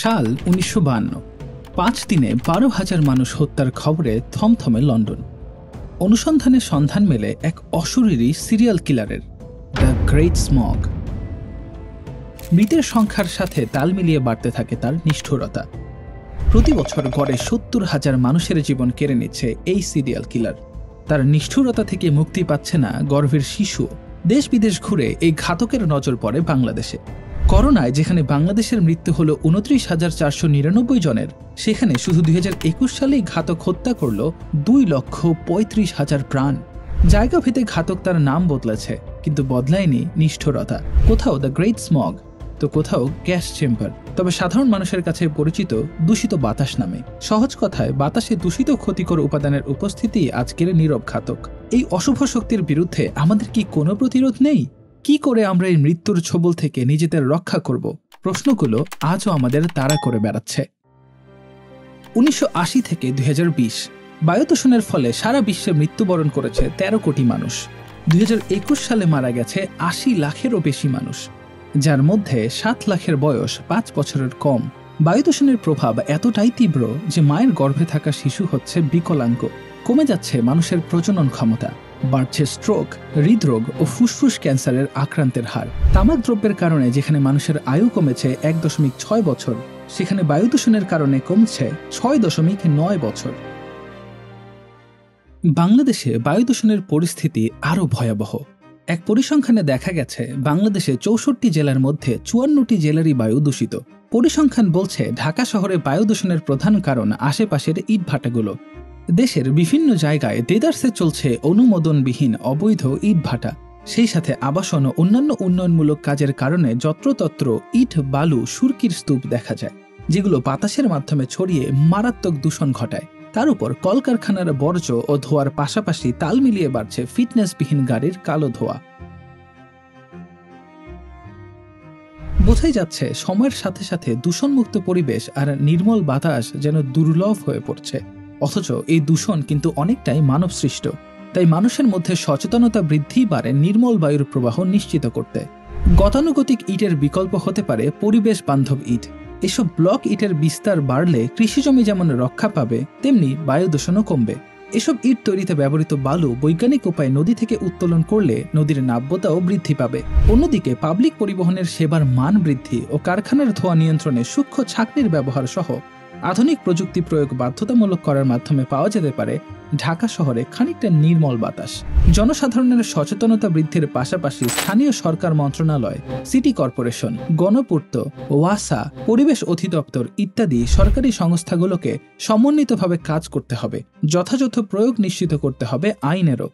সাল ১৯৫২। ৫ দিনে ১২,০০০ মানুষ হত্যার খবরে থমথমে লন্ডন। অনুসন্ধানে সন্ধান মেলে এক অশরীরী সিরিয়াল কিলারের, দ্য গ্রেট স্মগ। মৃতের সংখ্যার সাথে তাল মিলিয়ে বাড়তে থাকে তার নিষ্ঠুরতা। প্রতি বছর গড়ে ৭০,০০০ মানুষের জীবন কেড়ে নিচ্ছে এই সিরিয়াল কিলার। তার নিষ্ঠুরতা থেকে মুক্তি পাচ্ছে না গর্ভের শিশু। দেশ বিদেশ ঘুরে এই ঘাতকের নজর পড়ে বাংলাদেশে। করোনায় যেখানে বাংলাদেশের মৃত্যু হল ২৯,৪৯৯ জনের, সেখানে শুধু ২০২১ সালেই ঘাতক হত্যা করল ২,৩৫,০০০ প্রাণ। জায়গা ভেদে ঘাতক তার নাম বদলেছে, কিন্তু বদলায়নি নিষ্ঠুরতা। কোথাও দ্য গ্রেট স্মগ, তো কোথাও গ্যাস চেম্বার। তবে সাধারণ মানুষের কাছে পরিচিত দূষিত বাতাস নামে। সহজ কথায়, বাতাসে দূষিত ক্ষতিকর উপাদানের উপস্থিতি আজকের নীরব ঘাতক। এই অশুভ শক্তির বিরুদ্ধে আমাদের কি কোনো প্রতিরোধ নেই? কি করে আমরা এই মৃত্যুর ছোবল থেকে নিজেদের রক্ষা করব? প্রশ্নগুলো আজও আমাদের তাড়া করে বেড়াচ্ছে। ১৯৮০ থেকে ২০২০ বায়ু দূষণের ফলে সারা বিশ্বে মৃত্যুবরণ করেছে ১৩ কোটি মানুষ। ২০২১ সালে মারা গেছে ৮০ লাখেরও বেশি মানুষ, যার মধ্যে ৭ লাখের বয়স 5 বছরের কম। বায়ু দূষণের প্রভাব এতটাই তীব্র যে মায়ের গর্ভে থাকা শিশু হচ্ছে বিকলাঙ্গ। কমে যাচ্ছে মানুষের প্রজনন ক্ষমতা, বাড়ছে স্ট্রোক, হৃদরোগ ও ফুসফুস ক্যান্সারের আক্রান্তের হার। তামাক দ্রব্যের কারণে যেখানে মানুষের আয়ু কমেছে ১.৬ বছর, সেখানে বায়ু দূষণের কারণে কমছে ৬.৯ বছর। বাংলাদেশে বায়ু দূষণের পরিস্থিতি আরও ভয়াবহ। এক পরিসংখ্যানে দেখা গেছে বাংলাদেশে ৬৪ জেলার মধ্যে ৫৪টি জেলারই বায়ু দূষিত। পরিসংখ্যান বলছে ঢাকা শহরে বায়ু দূষণের প্রধান কারণ আশেপাশের ইটভাটাগুলো। দেশের বিভিন্ন জায়গায় দেদারসে চলছে অনুমোদনবিহীন অবৈধ ইটভাটা। সেই সাথে আবাসন ও অন্যান্য উন্নয়নমূলক কাজের কারণে যত্রতত্র ইট, বালু, সুরকির স্তূপ দেখা যায়, যেগুলো বাতাসের মাধ্যমে ছড়িয়ে মারাত্মক দূষণ ঘটায়। তার উপর কলকারখানার বর্জ্য ও ধোয়ার পাশাপাশি তাল মিলিয়ে বাড়ছে ফিটনেসবিহীন গাড়ির কালো ধোয়া। বোঝাই যাচ্ছে সময়ের সাথে সাথে দূষণমুক্ত পরিবেশ আর নির্মল বাতাস যেন দুর্লভ হয়ে পড়ছে। অথচ এই দূষণ কিন্তু অনেকটাই মানব সৃষ্ট। তাই মানুষের মধ্যে সচেতনতা বৃদ্ধি বাড়ে নির্মল বায়ুর প্রবাহ নিশ্চিত করতে। গতানুগতিক ইটের বিকল্প হতে পারে পরিবেশ বান্ধব ইট। এসব ব্লক ইটের বিস্তার বাড়লে কৃষিজমি যেমন রক্ষা পাবে, তেমনি বায়ু দূষণও কমবে। এসব ইট তৈরিতে ব্যবহৃত বালু বৈজ্ঞানিক উপায়ে নদী থেকে উত্তোলন করলে নদীর নাব্যতাও বৃদ্ধি পাবে। অন্যদিকে পাবলিক পরিবহনের সেবার মান বৃদ্ধি ও কারখানার ধোঁয়া নিয়ন্ত্রণে সূক্ষ্ম ছাঁকনির ব্যবহার সহ আধুনিক প্রযুক্তি প্রয়োগ বাধ্যতামূলক করার মাধ্যমে পাওয়া যেতে পারে ঢাকা শহরে খানিকটা নির্মল বাতাস। জনসাধারণের সচেতনতা বৃদ্ধির পাশাপাশি স্থানীয় সরকার মন্ত্রণালয়, সিটি কর্পোরেশন, গণপূর্ত, ওয়াসা, পরিবেশ অধিদপ্তর ইত্যাদি সরকারি সংস্থাগুলোকে সমন্বিতভাবে কাজ করতে হবে। যথাযথ প্রয়োগ নিশ্চিত করতে হবে আইনেরও।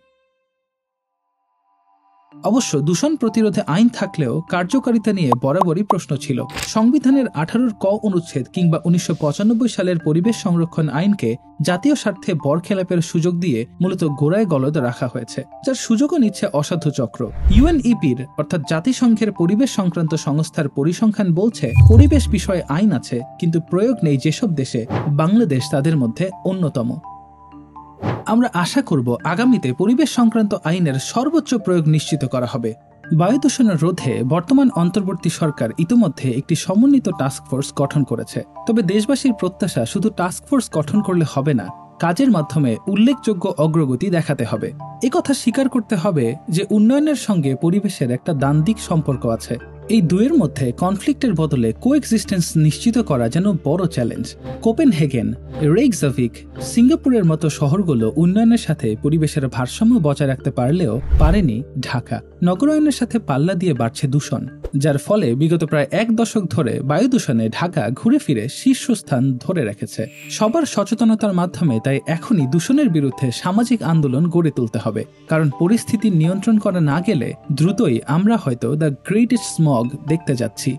অবশ্য দূষণ প্রতিরোধে আইন থাকলেও কার্যকারিতা নিয়ে বরাবরই প্রশ্ন ছিল। সংবিধানের 18 ক অনুচ্ছেদ কিংবা ১৯৯৫ সালের পরিবেশ সংরক্ষণ আইনকে জাতীয় স্বার্থে বরখেলাপের সুযোগ দিয়ে মূলত গোড়ায় গলদ রাখা হয়েছে, যার সুযোগও নিচ্ছে অসাধু চক্র। ইউএনইপির অর্থাৎ জাতিসংঘের পরিবেশ সংক্রান্ত সংস্থার পরিসংখ্যান বলছে, পরিবেশ বিষয়ে আইন আছে কিন্তু প্রয়োগ নেই যেসব দেশে, বাংলাদেশ তাদের মধ্যে অন্যতম। আমরা আশা করব আগামীতে পরিবেশ সংক্রান্ত আইনের সর্বোচ্চ প্রয়োগ নিশ্চিত করা হবে। বায়ু দূষণের রোধে বর্তমান অন্তর্বর্তী সরকার ইতিমধ্যে একটি সমন্বিত টাস্কফোর্স গঠন করেছে। তবে দেশবাসীর প্রত্যাশা শুধু টাস্কফোর্স গঠন করলে হবে না, কাজের মাধ্যমে উল্লেখযোগ্য অগ্রগতি দেখাতে হবে। একথা স্বীকার করতে হবে যে উন্নয়নের সঙ্গে পরিবেশের একটা দ্বান্দ্বিক সম্পর্ক আছে। এই দুয়ের মধ্যে কনফ্লিক্টের বদলে কোএক্সিস্টেন্স নিশ্চিত করা যেন বড় চ্যালেঞ্জ। কোপেনহেগেন, রেইকজাভিক, সিঙ্গাপুরের মতো শহরগুলো উন্নয়নের সাথে পরিবেশের ভারসাম্য বজায় রাখতে পারলেও পারেনি ঢাকা। নগরায়নের সাথে পাল্লা দিয়ে বাড়ছে দূষণ, যার ফলে বিগত প্রায় 1 দশক ধরে বায়ু দূষণে ঢাকা ঘুরে ফিরে শীর্ষস্থান ধরে রেখেছে। সবার সচেতনতার মাধ্যমে তাই এখনই দূষণের বিরুদ্ধে সামাজিক আন্দোলন গড়ে তুলতে হবে, কারণ পরিস্থিতি নিয়ন্ত্রণ করা না গেলে দ্রুতই আমরা হয়তো দ্য গ্রেটেস্ট স্মগ দেখতে যাচ্ছি।